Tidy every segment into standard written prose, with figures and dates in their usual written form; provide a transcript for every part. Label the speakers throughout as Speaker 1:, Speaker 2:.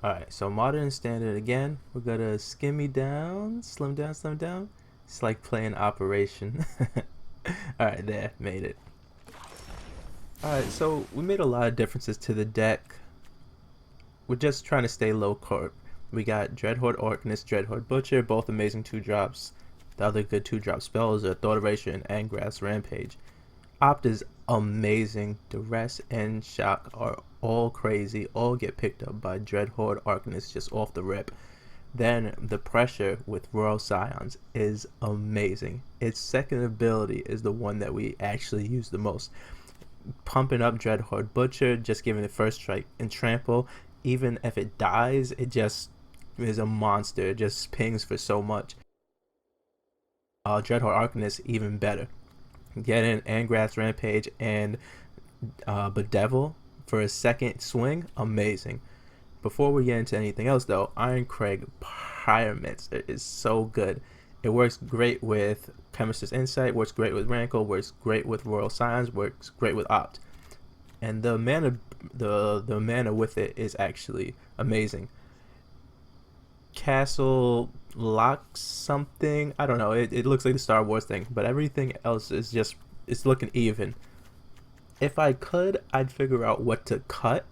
Speaker 1: Alright, so modern and standard again. We're gonna slim down. It's like playing Operation. Alright, there, made it. Alright, so we made a lot of differences to the deck. We're just trying to stay low carb. We got Dreadhorde Organist, Dreadhorde Butcher, both amazing 2-drops. The other good 2-drop spells are Thought Erasure and Angrath's Rampage. Opt is amazing. Duress and Shock are all crazy, all get picked up by Dreadhorde Arcanist just off the rip. Then the pressure with Royal Scions is amazing. Its second ability is the one that we actually use the most. Pumping up Dreadhorde Butcher, just giving it first strike and trample. Even if it dies, it just is a monster. It just pings for so much. Dreadhorde Arcanist even better. Get in Angrath's Rampage and Bedevil for a second swing, amazing. Before we get into anything else though, Irencrag Pyromancer is so good. It works great with Chemist's Insight, works great with Rankle, works great with Royal Scions, works great with Opt. And the mana with it is actually amazing. Castle locks something, I don't know, it looks like the Star Wars thing, but everything else is just, it's looking even. If I could, I'd figure out what to cut,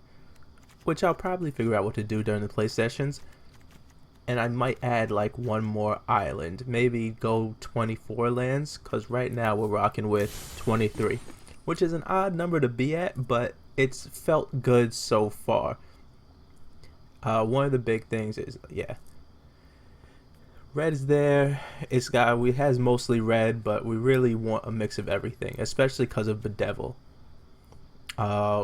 Speaker 1: which I'll probably figure out what to do during the play sessions, and I might add like one more island, maybe go 24 lands, because right now we're rocking with 23, which is an odd number to be at, but it's felt good so far. One of the big things is, yeah, red is there. We has mostly red, but we really want a mix of everything, especially because of Bedevil.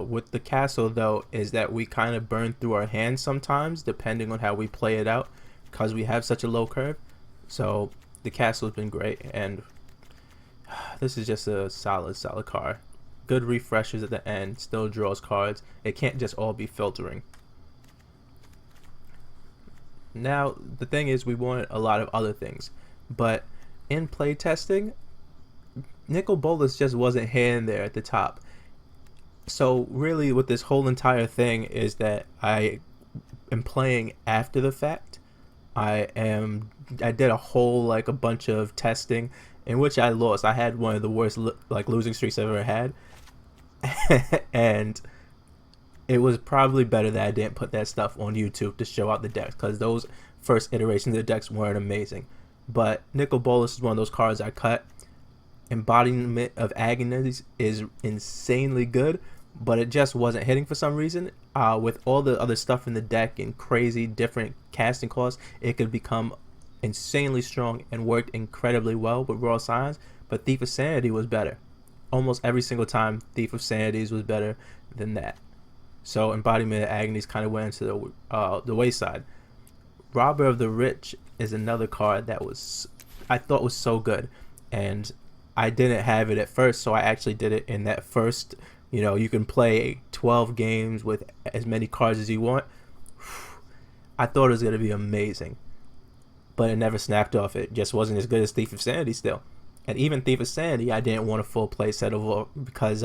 Speaker 1: With the castle though, is that we kind of burn through our hands sometimes, depending on how we play it out, because we have such a low curve. So the castle has been great, and this is just a solid card. Good refreshers at the end, still draws cards. It can't just all be filtering. Now the thing is, we wanted a lot of other things, but in play testing, Nicol Bolas just wasn't hitting there at the top. So really with this whole entire thing is that I am playing after the fact. I did a whole, like, a bunch of testing in which I lost. I had one of the worst losing streaks I've ever had. And it was probably better that I didn't put that stuff on YouTube to show out the decks, because those first iterations of the decks weren't amazing. But Nicol Bolas is one of those cards I cut. Embodiment of Agonies is insanely good, but it just wasn't hitting for some reason. With all the other stuff in the deck and crazy different casting costs, it could become insanely strong and worked incredibly well with Royal Scions. But Thief of Sanity was better. Almost every single time, Thief of Sanities was better than that. So Embodiment of Agonies kind of went into the wayside. Robber of the Rich is another card that I thought was so good, and I didn't have it at first, so I actually did it in that first, you can play 12 games with as many cards as you want. I thought it was going to be amazing, but it never snapped off. It just wasn't as good as Thief of Sanity still. And even Thief of Sanity, I didn't want a full play set of, because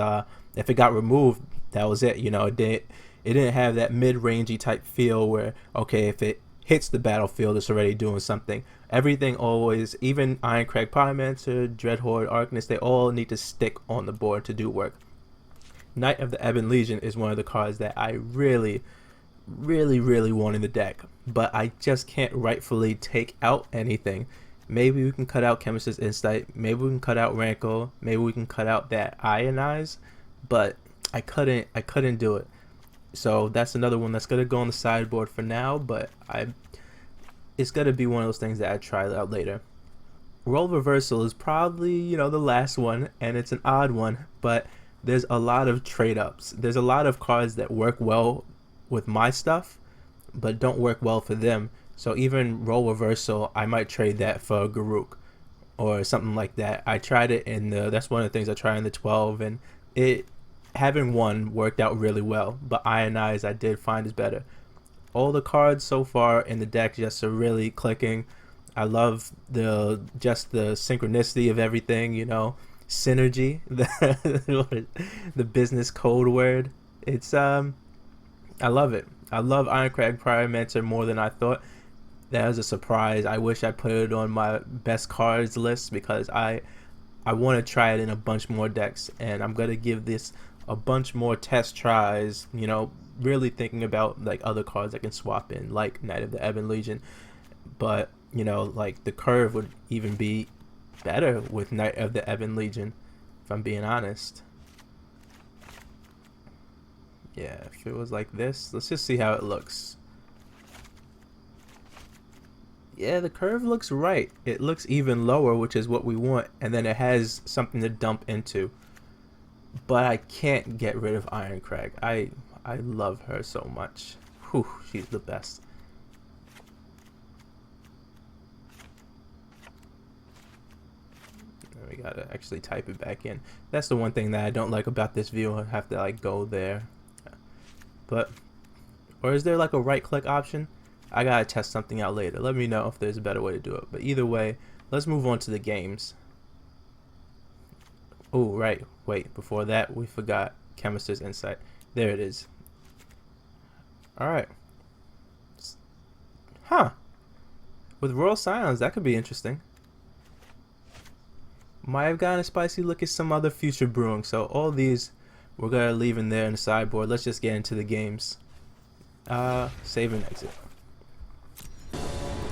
Speaker 1: if it got removed, that was it. It didn't have that mid-rangey type feel where, okay, if it hits the battlefield, it's already doing something. Everything always, even Irencrag Pyromancer, Dreadhorde Arcanist, they all need to stick on the board to do work. Knight of the Ebon Legion is one of the cards that I really want in the deck, but I just can't rightfully take out anything. Maybe we can cut out Chemist's Insight, maybe we can cut out Rankle, maybe we can cut out that Ionize, but I couldn't do it. So that's another one that's gonna go on the sideboard for now, but it's gonna be one of those things that I try out later. Role Reversal is probably, the last one, and it's an odd one, but there's a lot of trade-ups. There's a lot of cards that work well with my stuff, but don't work well for them. So even Role Reversal, I might trade that for Garruk or something like that. I tried it that's one of the things I tried in the 12, and having one worked out really well, but Ionize I did find is better. All the cards so far in the deck just are really clicking. I love the synchronicity of everything, synergy, the business code word. It's I love it. I love Ironcrag Pyromancer more than I thought. That was a surprise. I wish I put it on my best cards list because I want to try it in a bunch more decks, and I'm gonna give this a bunch more test tries. You know, really thinking about like other cards I can swap in, like Knight of the Ebon Legion. But you know, like the curve would even be better with Knight of the Ebon Legion, if I'm being honest. Yeah, if it was like this, let's just see how it looks. Yeah, the curve looks right. It looks even lower, which is what we want, and then it has something to dump into. But I can't get rid of Ironcrag. I love her so much. Whew, she's the best. We gotta actually type it back in. That's the one thing that I don't like about this view. I have to like go there. But, or is there like a right click option? I gotta test something out later. Let me know if there's a better way to do it. But either way, let's move on to the games. Oh, right. Wait, before that, we forgot Chemist's Insight. There it is. Alright. Huh. With Royal Scions, that could be interesting. Might have gotten a spicy look at some other future brewing. So all these we're gonna leave in there in the sideboard. Let's just get into the games. Save and exit.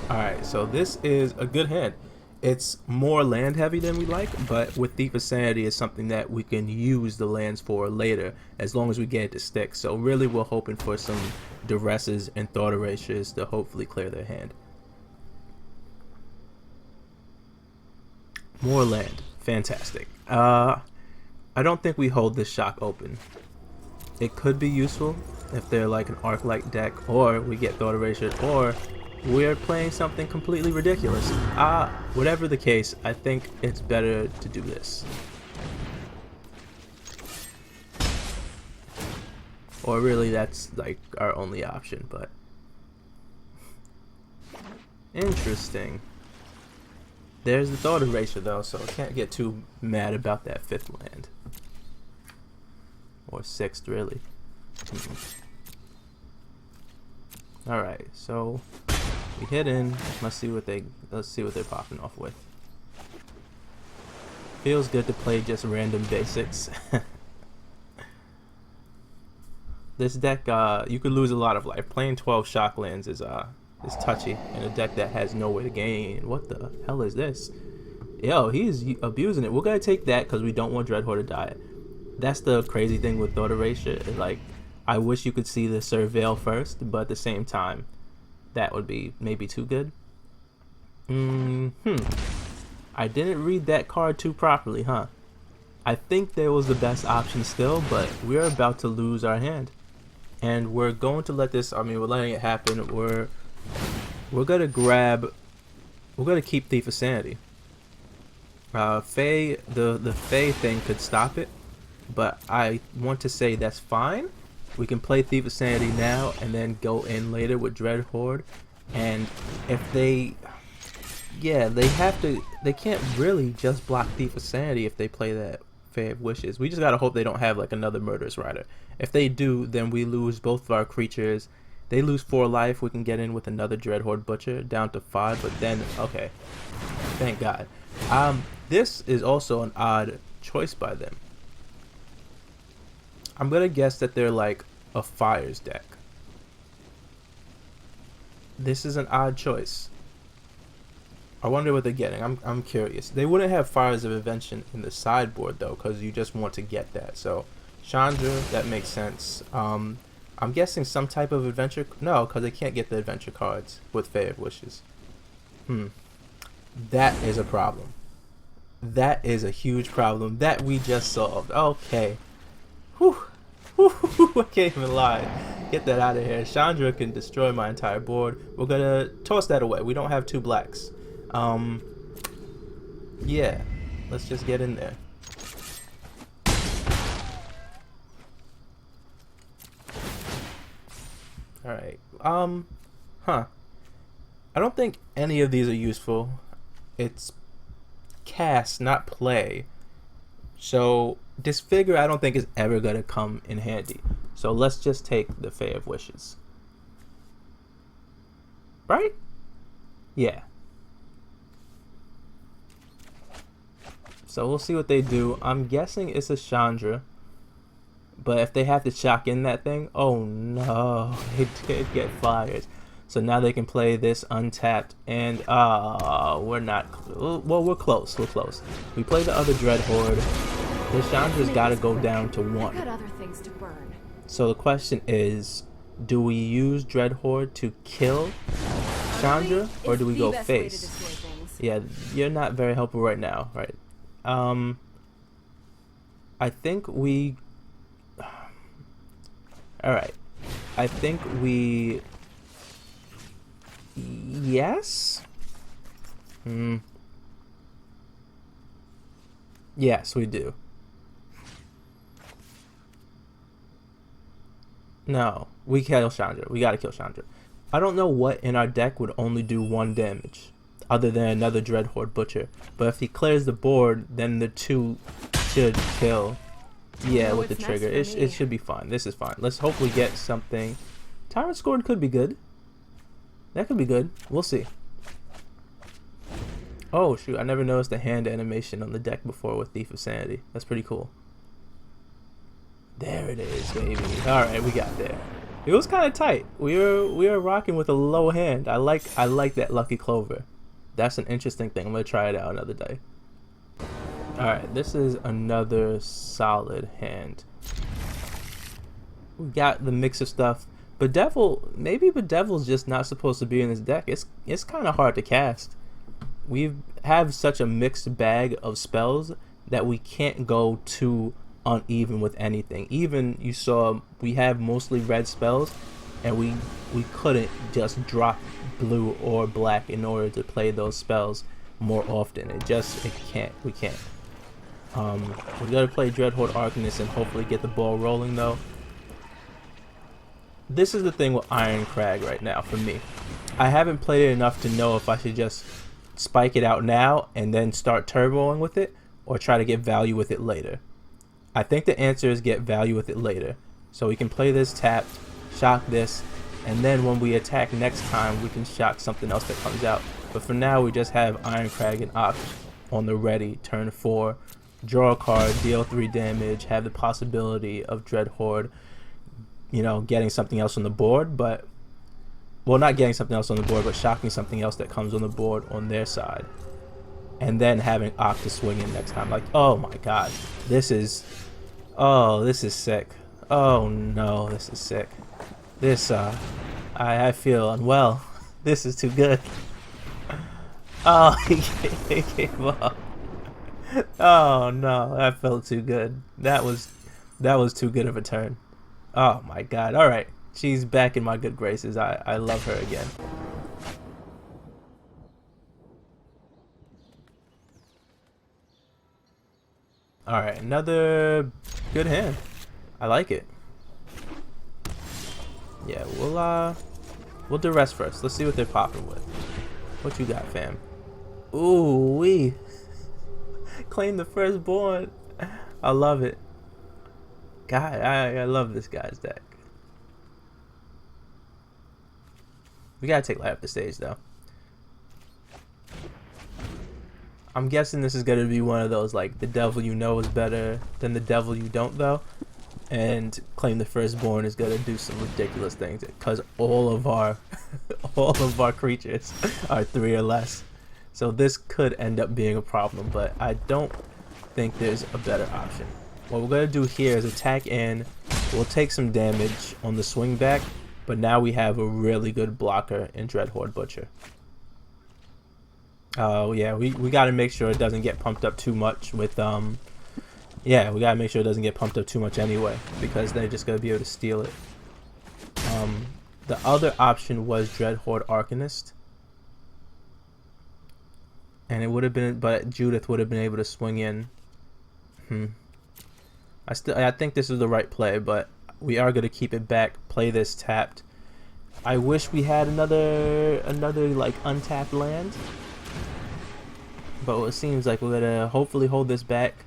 Speaker 1: Alright, so this is a good hand. It's more land heavy than we like, but with Thief of Sanity is something that we can use the lands for later as long as we get it to stick. So really we're hoping for some Duresses and Thought Erasures to hopefully clear their hand. More land. Fantastic. I don't think we hold this shock open. It could be useful if they're like an Arc-like deck, or we get Thought Erasure, or we're playing something completely ridiculous. Whatever the case, I think it's better to do this. Or really that's like our only option, but interesting. There's the Thought Erasure though, so I can't get too mad about that 5th land. Or 6th really. Alright, so we hit in. Let's see what they're popping off with. Feels good to play just random basics. This deck, you could lose a lot of life. Playing 12 shock lands is touchy in a deck that has no way to gain. What the hell is this? Yo, he's abusing it. We're gonna take that because we don't want Dreadhorde to die. That's the crazy thing with Thought Erasure. Like, I wish you could see the Surveil first, but at the same time, that would be maybe too good. I didn't read that card too properly, huh? I think there was the best option still, but we're about to lose our hand. And we're going to let this, we're letting it happen. We're gonna keep Thief of Sanity. Fae, the Fae thing could stop it, but I want to say that's fine. We can play Thief of Sanity now and then go in later with Dreadhorde. And if they can't really just block Thief of Sanity if they play that Fae of Wishes. We just gotta hope they don't have like another Murderous Rider. If they do, then we lose both of our creatures. They lose 4 life. We can get in with another Dreadhorde Butcher down to 5, but then okay, thank God. This is also an odd choice by them. I'm gonna guess that they're like a Fires deck. This is an odd choice. I wonder what they're getting. I'm curious. They wouldn't have Fires of Invention in the sideboard though, because you just want to get that. So Chandra, that makes sense. I'm guessing some type of adventure. No, because they can't get the adventure cards with Fae of Wishes. That is a problem. That is a huge problem that we just solved. Okay. Whew. I can't even lie. Get that out of here. Chandra can destroy my entire board. We're gonna toss that away. We don't have 2 blacks. Yeah. Let's just get in there. Alright. I don't think any of these are useful. It's cast, not play. So Disfigure I don't think is ever gonna come in handy. So let's just take the Fae of Wishes. right? Yeah. So we'll see what they do. I'm guessing it's a Chandra. But if they have to shock in that thing, oh no, it could get fired. So now they can play this untapped, and we're not. Well, we're close. We're close. We play the other Dread Horde. This Chandra's got to go down to 1. So the question is, do we use Dread Horde to kill Chandra, or do we go face? Yeah, you're not very helpful right now, right? I think we. Alright. I think we... Yes? Yes, we do. No. We kill Chandra. We gotta kill Chandra. I don't know what in our deck would only do 1 damage, other than another Dread Horde Butcher. But if he clears the board, then the 2 should kill. Yeah, with the trigger. It should be fine. This is fine. Let's hope we get something. Tyrant Scourge could be good. That could be good. We'll see. Oh, shoot. I never noticed the hand animation on the deck before with Thief of Sanity. That's pretty cool. There it is, baby. Alright, we got there. It was kind of tight. We were rocking with a low hand. I like that Lucky Clover. That's an interesting thing. I'm going to try it out another day. Alright, this is another solid hand. We got the mix of stuff. Maybe Bedevil's just not supposed to be in this deck. It's kind of hard to cast. We have such a mixed bag of spells that we can't go too uneven with anything. Even you saw we have mostly red spells, and we couldn't just drop blue or black in order to play those spells more often. We can't. We gotta play Dreadhorde Arcanist and hopefully get the ball rolling though. This is the thing with Iron Crag right now for me. I haven't played it enough to know if I should just spike it out now and then start turboing with it, or try to get value with it later. I think the answer is get value with it later. So we can play this tapped, shock this, and then when we attack next time we can shock something else that comes out. But for now we just have Iron Crag and Oct on the ready, turn 4, draw a card, deal 3 damage, have the possibility of Dreadhorde, getting something else on the board, but well, not getting something else on the board, but shocking something else that comes on the board on their side. And then having Oct to swing in next time. Like, oh my god. This is sick. Oh no, this is sick. This, I feel unwell. This is too good. Oh, he gave up. Oh no, that felt too good. That was too good of a turn. Oh my god. Alright. She's back in my good graces. I love her again. Alright, another good hand. I like it. Yeah, we'll do rest first. Let's see what they're popping with. What you got, fam? Ooh wee. Claim the firstborn. I love it. God, I love this guy's deck. We gotta take light up the stage though. I'm guessing this is gonna be one of those like the devil you know is better than the devil you don't though, and claim the firstborn is gonna do some ridiculous things because all of our creatures are 3 or less. So this could end up being a problem, but I don't think there's a better option. What we're gonna do here is attack in. We'll take some damage on the swing back, but now we have a really good blocker in Dreadhorde Butcher. Oh yeah, we gotta make sure it doesn't get pumped up too much with yeah, we gotta make sure it doesn't get pumped up too much anyway, because they're just gonna be able to steal it. The other option was Dreadhorde Arcanist, and it would have been, but Judith would have been able to swing in. I think this is the right play, but we are gonna keep it back, play this tapped. I wish we had another like untapped land, but it seems like we're gonna hopefully hold this back,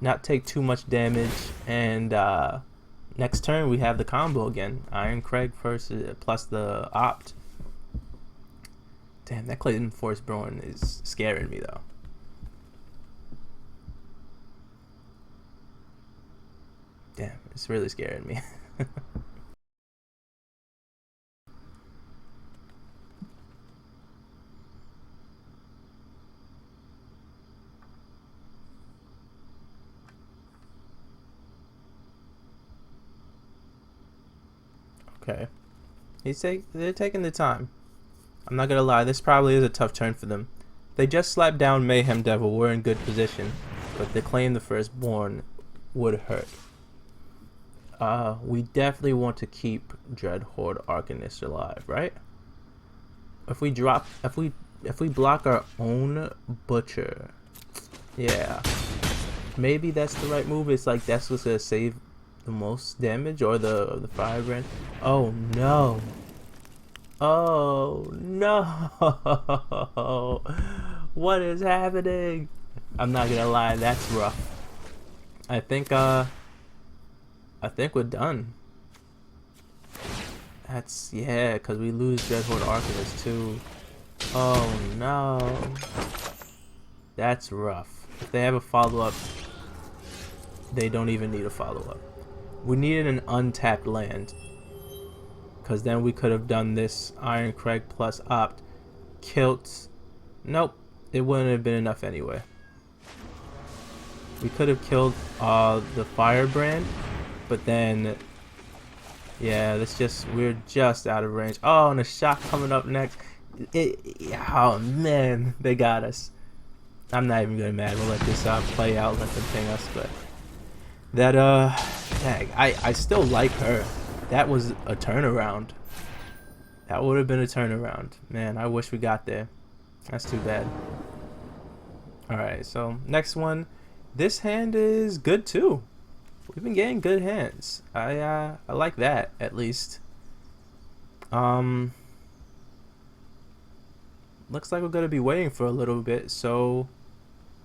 Speaker 1: not take too much damage, and next turn we have the combo again. Iron Crag versus plus the Opt. Damn, that Clayton Forceborn is scaring me though. Damn, it's really scaring me. Okay. They're taking the time. I'm not gonna lie, this probably is a tough turn for them. They just slapped down Mayhem Devil, we're in good position, but to claim the Firstborn would hurt. We definitely want to keep Dreadhorde Arcanist alive, right? If we block our own Butcher, yeah, maybe that's the right move. It's like that's what's gonna save the most damage, or the Firebrand. Oh no! Oh no! What is happening? I'm not gonna lie, that's rough. I think we're done. That's, yeah, because we lose Dreadhorde Arcanist too. Oh no. That's rough. If they have a follow-up, they don't even need a follow-up. We needed an untapped land, because then we could have done this Iron Crag plus Opt. Kilt. Nope. It wouldn't have been enough anyway. We could have killed the Firebrand, but then, yeah, we're just out of range. Oh, and a shot coming up next. Oh man, they got us. I'm not even gonna mad. We'll let this play out, let them ping us. But that dang, I still like her. That was a turnaround. That would have been a turnaround. Man, I wish we got there. That's too bad. All right, so next one. This hand is good too. We've been getting good hands. I like that, at least. Looks like we're gonna be waiting for a little bit, so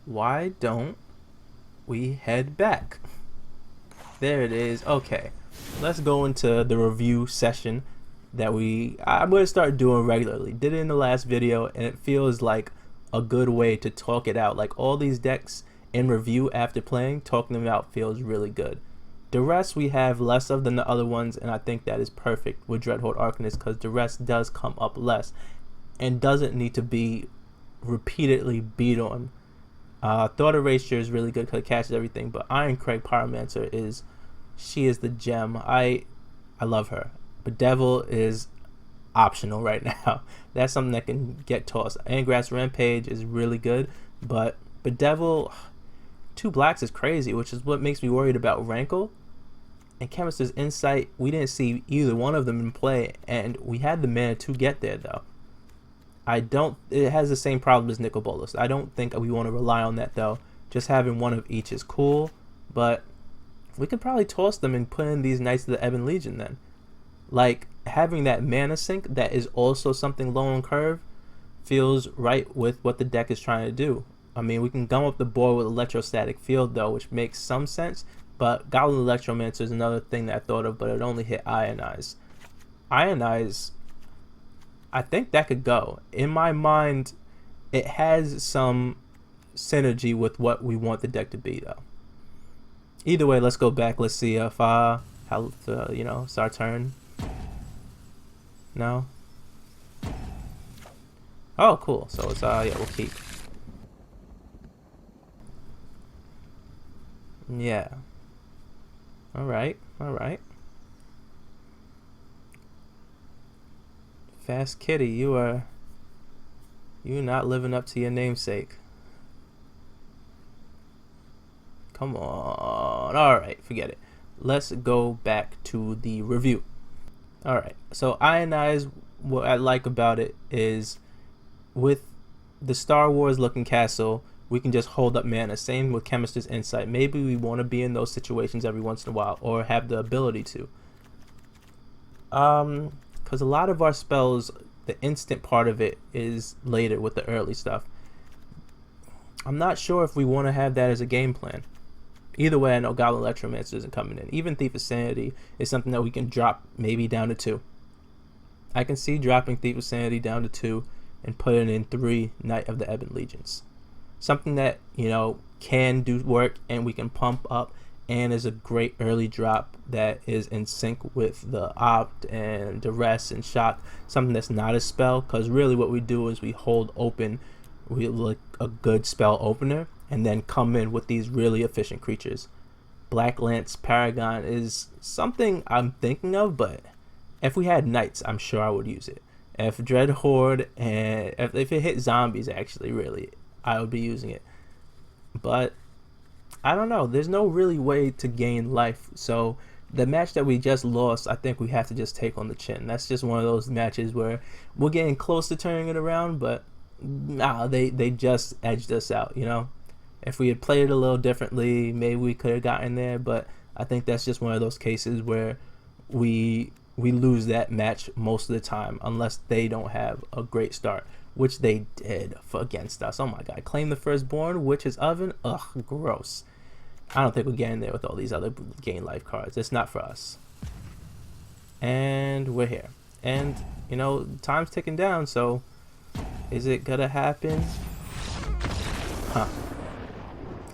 Speaker 1: why don't we head back? There it is. Okay, let's go into the review session that I'm gonna start doing regularly. Did it in the last video, and it feels like a good way to talk it out. Like all these decks in review after playing, talking them out feels really good. The rest we have less of than the other ones, and I think that is perfect with Dreadhorde Arcanist, because the rest does come up less and doesn't need to be repeatedly beat on. Thought Erasure is really good because it catches everything, but Iron Crag Pyromancer is the gem. I love her, but Devil is optional right now. That's something that can get tossed. Angrass Rampage is really good, but Devil, 2 blacks is crazy, which is what makes me worried about Rankle. And Chemist's Insight, we didn't see either one of them in play, and we had the mana to get there though. It has the same problem as Nicol Bolas. I don't think we want to rely on that though. Just having one of each is cool, but we could probably toss them and put in these Knights of the Ebon Legion then. Like, having that mana sink that is also something low on curve feels right with what the deck is trying to do. I mean, we can gum up the board with Electrostatic Field though, which makes some sense, but Goblin Electromancer is another thing that I thought of, but it only hit Ionize. Ionize, I think that could go. In my mind, it has some synergy with what we want the deck to be though. Either way, let's go back. Let's see if it's our turn. No. Oh, cool. So it's yeah, we'll keep. Yeah. All right. Fast Kitty, you're not living up to your namesake. Come on. All right, forget it. Let's go back to the review. All right. So Ionize, what I like about it is with the Star Wars looking castle, we can just hold up mana. Same with Chemist's Insight. Maybe we want to be in those situations every once in a while, or have the ability to. Because a lot of our spells, the instant part of it is later with the early stuff. I'm not sure if we want to have that as a game plan. Either way, I know Goblin Electromancer isn't coming in. Even Thief of Sanity is something that we can drop maybe down to 2. I can see dropping Thief of Sanity down to 2, and putting in 3 Knight of the Ebon Legions. Something that, you know, can do work and we can pump up, and is a great early drop that is in sync with the opt and duress and shock. Something that's not a spell, because really what we do is we hold open, we look a good spell opener, and then come in with these really efficient creatures. Black Lance Paragon is something I'm thinking of, but if we had knights, I'm sure I would use it. If Dread Horde, and if it hit zombies, actually, really, I would be using it. But I don't know. There's no really way to gain life. So the match that we just lost, I think we have to just take on the chin. That's just one of those matches where we're getting close to turning it around, but nah, they just edged us out, you know? If we had played it a little differently, maybe we could have gotten there, but I think that's just one of those cases where we lose that match most of the time unless they don't have a great start, which they did against us. Oh my god, Claim the Firstborn, Witch's Oven, ugh, gross. I don't think we're getting there with all these other gain life cards. It's not for us. And we're here. And, you know, time's ticking down, so is it gonna happen? Huh.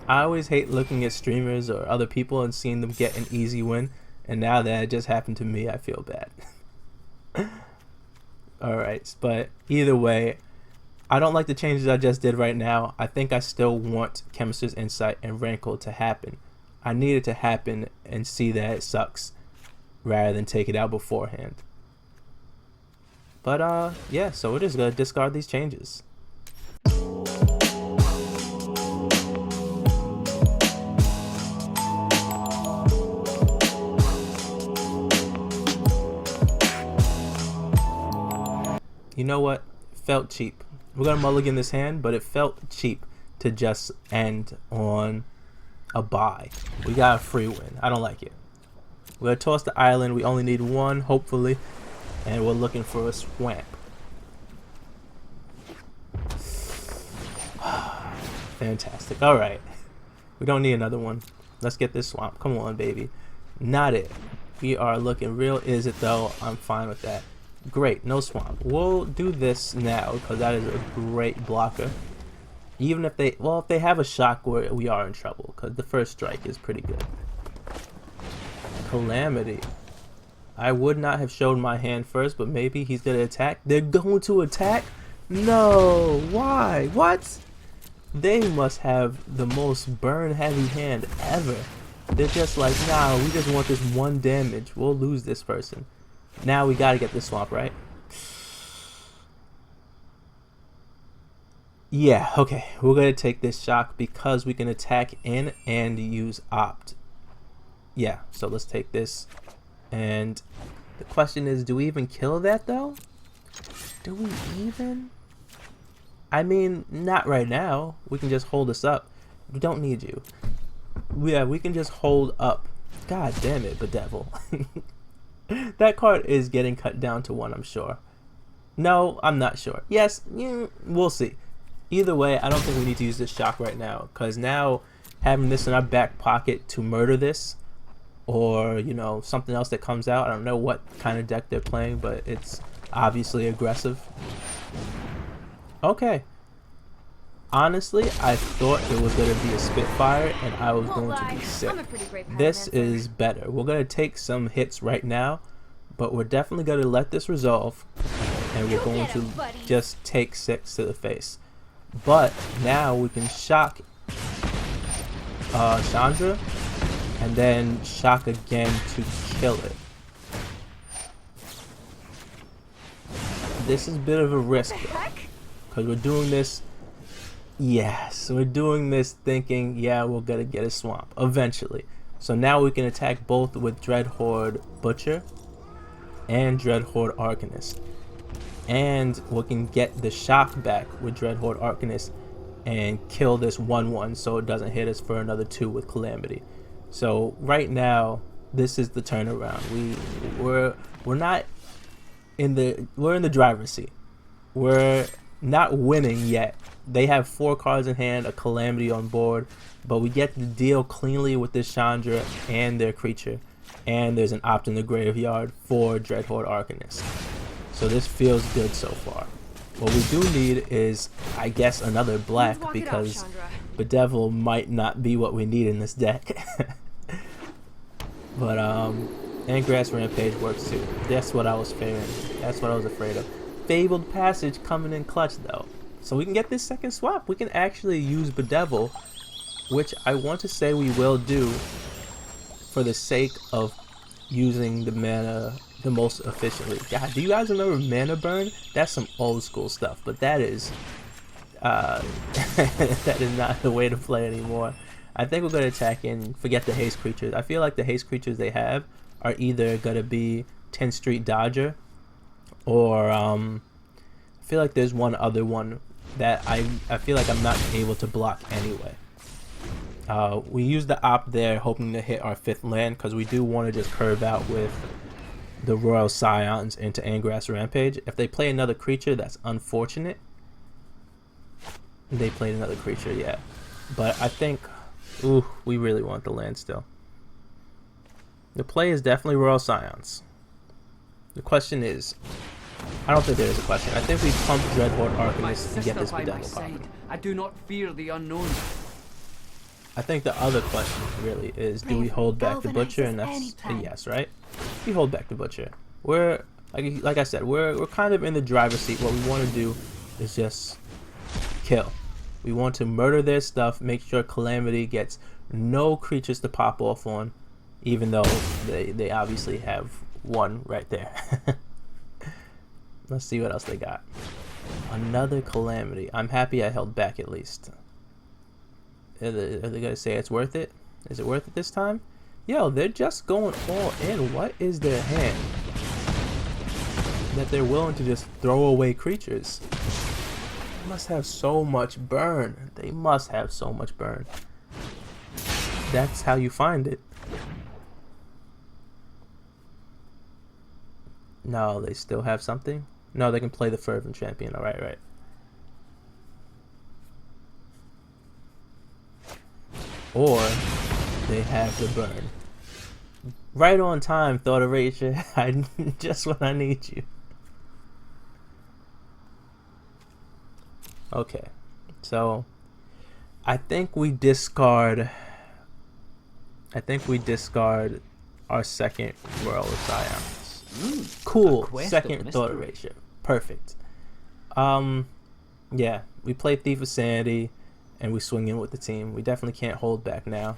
Speaker 1: I always hate looking at streamers or other people and seeing them get an easy win, and now that it just happened to me, I feel bad. Alright, but either way, I don't like the changes I just did right now. I think I still want Chemist's Insight and Rankle to happen. I need it to happen and see that it sucks rather than take it out beforehand. But yeah, so we're just gonna discard these changes. You know what? Felt cheap. We're gonna mulligan this hand, but it felt cheap to just end on a bye. We got a free win. I don't like it. We're gonna toss the island. We only need one, hopefully, and we're looking for a swamp. Fantastic. All right, we don't need another one. Let's get this swamp. Come on, baby. Not it. We are looking real. Is it though? I'm fine with that. Great, no swamp. We'll do this now because that is a great blocker. Even if they, well, if they have a shock, we are in trouble because the first strike is pretty good. Calamity. I would not have showed my hand first, but maybe he's gonna attack. They're going to attack? No, why? What? They must have the most burn heavy hand ever. They're just like, nah, we just want this 1 damage. We'll lose this person. Now we gotta get the swamp, right? Yeah, okay. We're gonna take this shock because we can attack in and use opt. Yeah, so let's take this. And the question is, do we even kill that though? Do we even? I mean, not right now. We can just hold this up. We don't need you. Yeah, we can just hold up. God damn it, Bedevil. That card is getting cut down to 1, I'm sure. No, I'm not sure. Yes, we'll see. Either way, I don't think we need to use this shock right now, because now having this in our back pocket to murder this, or, you know, something else that comes out, I don't know what kind of deck they're playing, but it's obviously aggressive. Okay. Honestly, I thought it was going to be a Spitfire and I was going to be sick. This is better. We're going to take some hits right now, but we're definitely going to let this resolve and we're going to just take 6 to the face. But now we can shock Chandra and then shock again to kill it. This is a bit of a risk though, because we're doing this. Yes, we're doing this thinking, yeah, we're gonna get a swamp eventually. So now we can attack both with Dreadhorde Butcher and Dreadhorde Arcanist. And we can get the shock back with Dreadhorde Arcanist and kill this 1/1 so it doesn't hit us for another 2 with Calamity. So right now, this is the turnaround. We're not in the driver's seat. We're not winning yet. They have 4 cards in hand, a Calamity on board, but we get to deal cleanly with this Chandra and their creature, and there's an opt in the graveyard for Dreadhorde Arcanist. So this feels good so far. What we do need is, I guess, another black, because Bedevil might not be what we need in this deck. But and Grass Rampage works too. That's what I was fearing. That's what I was afraid of. Fabled Passage coming in clutch though, so we can get this second swap. We can actually use Bedevil, which I want to say we will do for the sake of using the mana the most efficiently. God, do you guys remember Mana Burn? That's some old school stuff, but that is that is not the way to play anymore. I think we're going to attack in, forget the haste creatures. I feel like the haste creatures they have are either going to be 10th Street Dodger, or I feel like there's one other one that I feel like I'm not able to block anyway. We use the op there hoping to hit our 5th land, because we do want to just curve out with the Royal Scions into Angrass Rampage. If they play another creature, that's unfortunate. They played another creature, yeah. But I think, ooh, we really want the land still. The play is definitely Royal Scions. The question is, I don't think there is a question. I think we pump Dreadhorde Arcanist and get this Bedevil card.
Speaker 2: I do not fear the unknown.
Speaker 1: I think the other question really is, do we hold back the Butcher? And that's a yes, right? We hold back the Butcher. We're like I said, we're kind of in the driver's seat. What we want to do is just kill. We want to murder their stuff, make sure Calamity gets no creatures to pop off on, even though they obviously have one right there. Let's see what else they got. Another Calamity. I'm happy I held back at least. Are they gonna say it's worth it? Is it worth it this time? Yo, they're just going all in. What is their hand that they're willing to just throw away creatures? They must have so much burn. They must have so much burn. That's how you find it. No, they still have something? No, they can play the Fervent Champion. Alright, right. Or they have the burn. Right on time, Thought Erasure. Just when I need you. Okay, so I think we discard our second Royal Scions. Cool. Second Thought Erasure. Perfect. Yeah, we play Thief of Sanity and we swing in with the team. We definitely can't hold back now.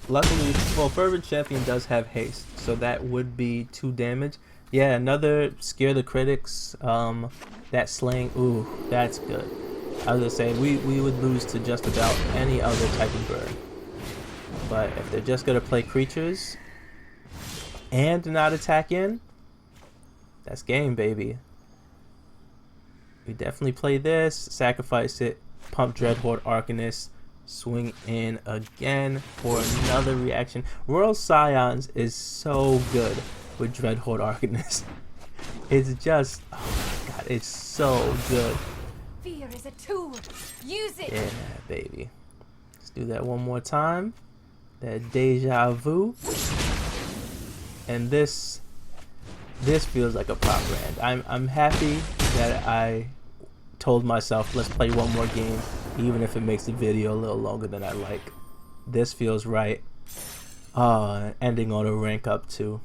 Speaker 1: Luckily, well, Fervent Champion does have haste, so that would be 2 damage. Yeah, another Scare the Critics. That slaying, ooh, that's good. I was gonna say, we would lose to just about any other type of bird. But if they're just gonna play creatures and not attack in, that's game, baby. We definitely play this, sacrifice it, pump Dreadhorde Arcanist, swing in again for another reaction. Royal Scions is so good with Dreadhorde Arcanist. It's just, oh my god, it's so good.
Speaker 3: Fear is a tool. Use it.
Speaker 1: Yeah, baby. Let's do that one more time. That deja vu. And this feels like a pop brand. I'm happy that I told myself, let's play one more game, even if it makes the video a little longer than I like. This feels right. Ending on a rank up too.